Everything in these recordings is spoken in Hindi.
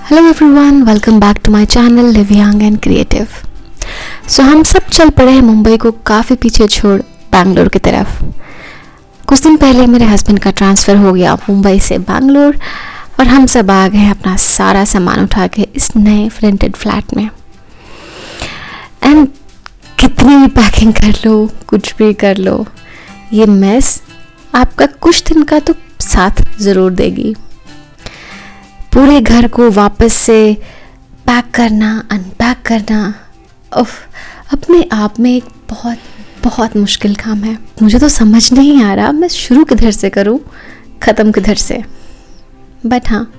Hello everyone, welcome back to my channel live young and creative. So हम सब चल पड़े हैं मुंबई को काफ़ी पीछे छोड़ बैंगलोर की तरफ। कुछ दिन पहले मेरे हस्बैंड का ट्रांसफ़र हो गया मुंबई से बैंगलोर और हम सब आ गए अपना सारा सामान उठा के इस नए रेंटेड फ्लैट में। एंड कितनी भी पैकिंग कर लो, कुछ भी कर लो, ये मेस आपका कुछ दिन का तो साथ ज़रूर देगी। पूरे घर को वापस से पैक करना, अनपैक करना, अपने आप में एक बहुत बहुत मुश्किल काम है। मुझे तो समझ नहीं आ रहा मैं शुरू किधर से करूं, ख़त्म किधर से। बट हाँ,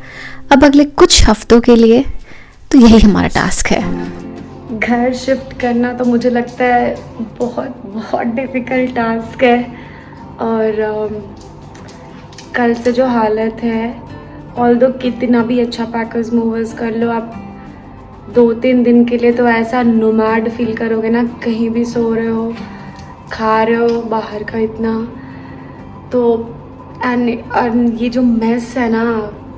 अब अगले कुछ हफ्तों के लिए तो यही हमारा टास्क है। घर शिफ्ट करना तो मुझे लगता है बहुत बहुत डिफ़िकल्ट टास्क है। और कल से जो हालत है, ऑल्दो कितना भी अच्छा पैकर्स मूवर्स कर लो, आप 2-3 दिन के लिए तो ऐसा नोमैड फील करोगे ना, कहीं भी सो रहे हो, खा रहे हो बाहर का इतना। तो एंड ये जो मेस है ना,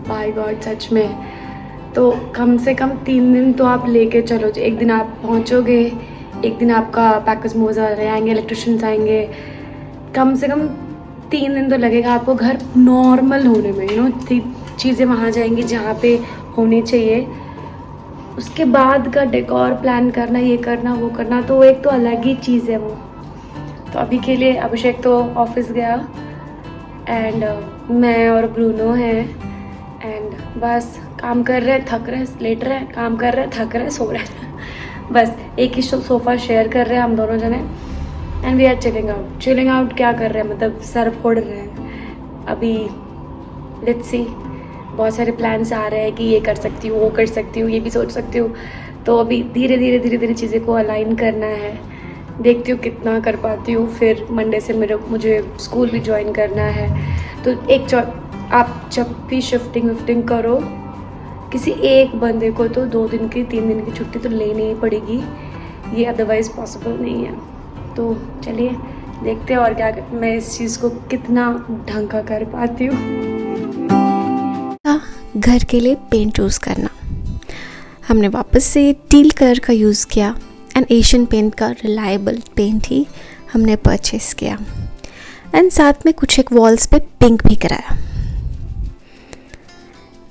बाय गॉड सच में, तो कम से कम 3 दिन तो आप लेके चलो। एक दिन आप पहुंचोगे, एक दिन आपका पैकर्स मूवर्स आएंगे, इलेक्ट्रिशियंस आएंगे, कम से कम 3 दिन तो लगेगा आपको घर नॉर्मल होने में। चीज़ें वहाँ जाएंगी जहाँ पे होनी चाहिए। उसके बाद का डेकोर प्लान करना, ये करना वो करना, तो एक तो अलग ही चीज़ है वो। तो अभी के लिए अभिषेक तो ऑफिस गया एंड मैं और ब्रूनो हैं एंड बस काम कर रहे, थक रहे, लेट रहे, काम कर रहे, थक रहे, सो रहे। बस एक ही सोफ़ा शेयर कर रहे हैं हम दोनों जने and we are chilling out. क्या कर रहे हैं, मतलब सर फोड़ रहे हैं। अभी लेट्स सी, बहुत सारे प्लान्स आ रहे हैं कि ये कर सकती हूँ, वो कर सकती हूँ, ये भी सोच सकती हूँ। तो अभी धीरे धीरे चीज़ें को अलाइन करना है। देखती हूँ कितना कर पाती हूँ। फिर मंडे से मुझे स्कूल भी ज्वाइन करना है। तो आप जब भी शिफ्टिंग करो, किसी एक बंदे को तो 2 दिन की 3 दिन की छुट्टी तो लेनी ही पड़ेगी, ये अदरवाइज़ पॉसिबल नहीं है। तो चलिए देखते हैं और क्या मैं इस चीज़ को कितना ढंग का कर पाती हूँ। घर के लिए पेंट चूज़ करना, हमने वापस से टील कलर का यूज़ किया एंड एशियन पेंट का रिलायबल पेंट ही हमने परचेस किया। एंड साथ में कुछ एक वॉल्स पे पिंक भी कराया।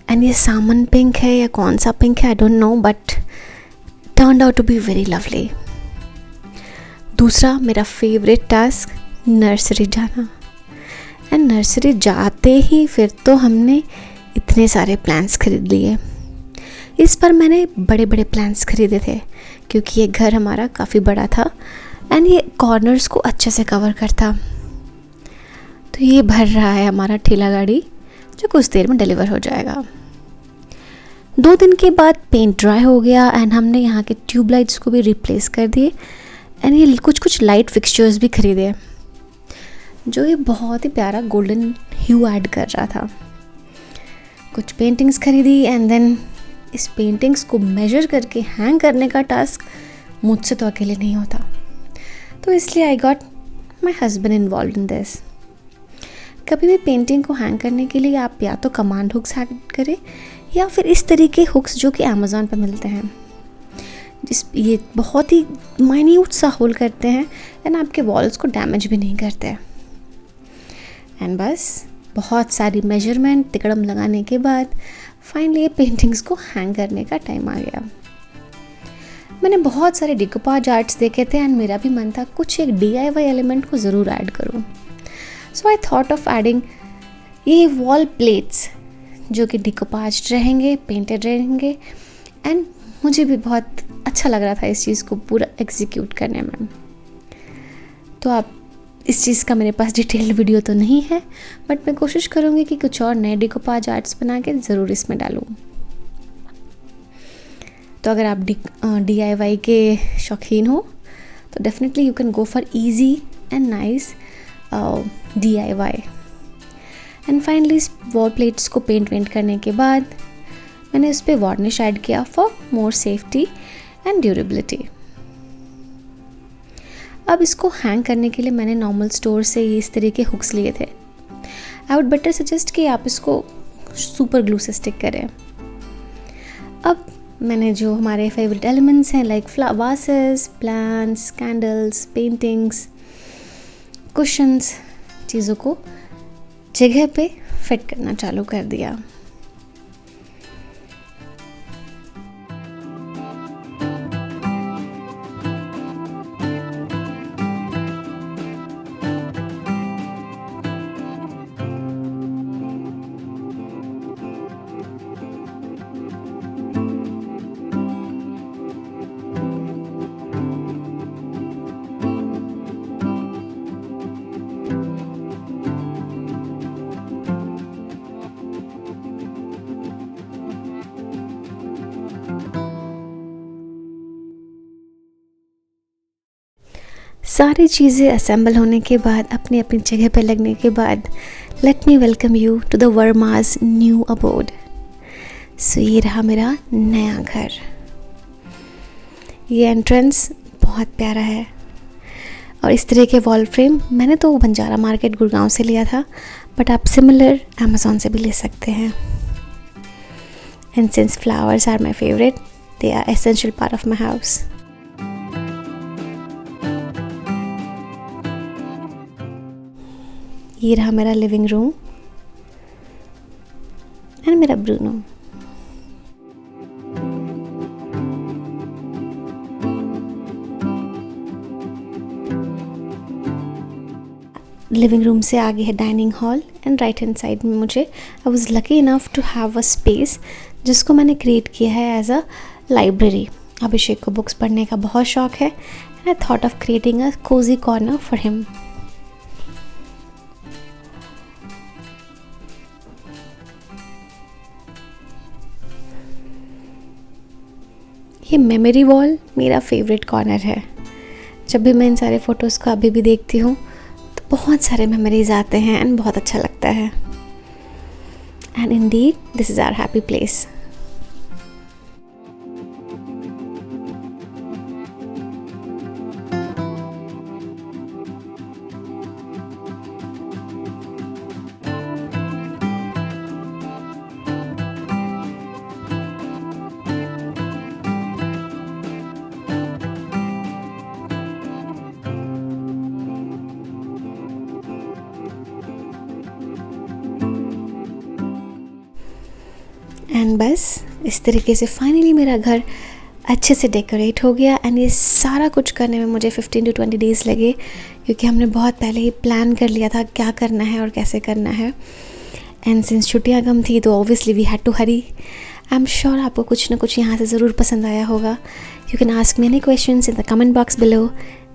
एंड ये सामन पिंक है या कौन सा पिंक है, I don't know, but turned out to be very lovely. दूसरा मेरा फेवरेट टास्क, नर्सरी जाना। एंड नर्सरी जाते ही फिर तो हमने इतने सारे प्लांट्स खरीद लिए। इस पर मैंने बड़े बड़े प्लांट्स खरीदे थे क्योंकि ये घर हमारा काफ़ी बड़ा था एंड ये कॉर्नर्स को अच्छे से कवर करता। तो ये भर रहा है हमारा ठेला गाड़ी, जो कुछ देर में डिलीवर हो जाएगा। 2 दिन के बाद पेंट ड्राई हो गया एंड हमने यहाँ के ट्यूबलाइट्स को भी रिप्लेस कर दिए एंड ये कुछ लाइट फिक्सचर्स भी खरीदे, जो ये बहुत ही प्यारा गोल्डन ह्यू ऐड कर रहा था। कुछ पेंटिंग्स खरीदी एंड देन इस पेंटिंग्स को मेजर करके हैंग करने का टास्क मुझसे तो अकेले नहीं होता, तो इसलिए I got my husband involve in this. कभी भी पेंटिंग को हैंग करने के लिए आप या तो कमांड हुक्स हैंग करें या फिर इस तरीके हुक्स जो कि अमेज़ॉन पर मिलते हैं, ये बहुत ही माइन्यूट सा होल करते हैं एंड आपके वॉल्स को डैमेज भी नहीं करते। एंड बस बहुत सारी मेजरमेंट तिकड़म लगाने के बाद फाइनली ये पेंटिंग्स को हैंग करने का टाइम आ गया। मैंने बहुत सारे डिकोपाज आर्ट्स देखे थे एंड मेरा भी मन था कुछ एक DIY एलिमेंट को ज़रूर ऐड करूँ। सो आई थॉट ऑफ एडिंग ये वॉल प्लेट्स, जो कि डिकोपाज रहेंगे, पेंटेड रहेंगे एंड मुझे भी बहुत अच्छा लग रहा था इस चीज़ को पूरा एग्जीक्यूट करने में। तो आप इस चीज़ का मेरे पास डिटेल्ड वीडियो तो नहीं है, बट मैं कोशिश करूँगी कि कुछ और नए डिकोपाज आर्ट्स बना के ज़रूर इसमें डालूँ। तो अगर आप DIY के शौकीन हो तो definitely you can go for easy and nice DIY। And finally इस वॉल प्लेट्स को पेंट करने के बाद मैंने इस पर वार्निश ऐड किया for more safety and durability. अब इसको हैंग करने के लिए मैंने नॉर्मल स्टोर से इस तरह के हुक्स लिए थे। आई वुड बेटर सजेस्ट कि आप इसको सुपर ग्लू से स्टिक करें। अब मैंने जो हमारे फेवरेट एलिमेंट्स हैं like vases, plants, candles, paintings, cushions, चीज़ों को जगह पे फिट करना चालू कर दिया। सारी चीज़ें असेंबल होने के बाद, अपनी अपनी जगह पर लगने के बाद, let me welcome you to the Verma's new abode. So ये रहा मेरा नया घर। ये एंट्रेंस बहुत प्यारा है और इस तरह के वॉल फ्रेम मैंने तो बंजारा मार्केट गुड़गांव से लिया था, बट आप सिमिलर अमेज़ॉन से भी ले सकते हैं। And since flowers are my favourite, they are essential part of my house. ये रहा मेरा लिविंग रूम एंड मेरा ब्रूनो। लिविंग रूम से आगे है dining hall and right hand side में मुझे I was lucky enough to have a space जिसको मैंने क्रिएट किया है एज अ लाइब्रेरी। अभिषेक को बुक्स पढ़ने का बहुत शौक है and I thought of creating a cosy corner for him. ये मेमोरी वॉल मेरा फेवरेट कॉर्नर है। जब भी मैं इन सारे फ़ोटोज़ को अभी भी देखती हूँ तो बहुत सारे मेमोरीज आते हैं एंड बहुत अच्छा लगता है। And indeed this is our happy place. And बस इस तरीके से फाइनली मेरा घर अच्छे से डेकोरेट हो गया। एंड ये सारा कुछ करने में मुझे 15 to 20 डेज़ लगे, क्योंकि हमने बहुत पहले ही प्लान कर लिया था क्या करना है और कैसे करना है। एंड सिंस छुट्टियाँ कम थी तो obviously we had to hurry. I am sure आपको कुछ ना कुछ यहाँ से ज़रूर पसंद आया होगा। You can ask me any questions in the comment box below.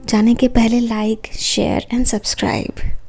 जाने के पहले लाइक, शेयर एंड सब्सक्राइब।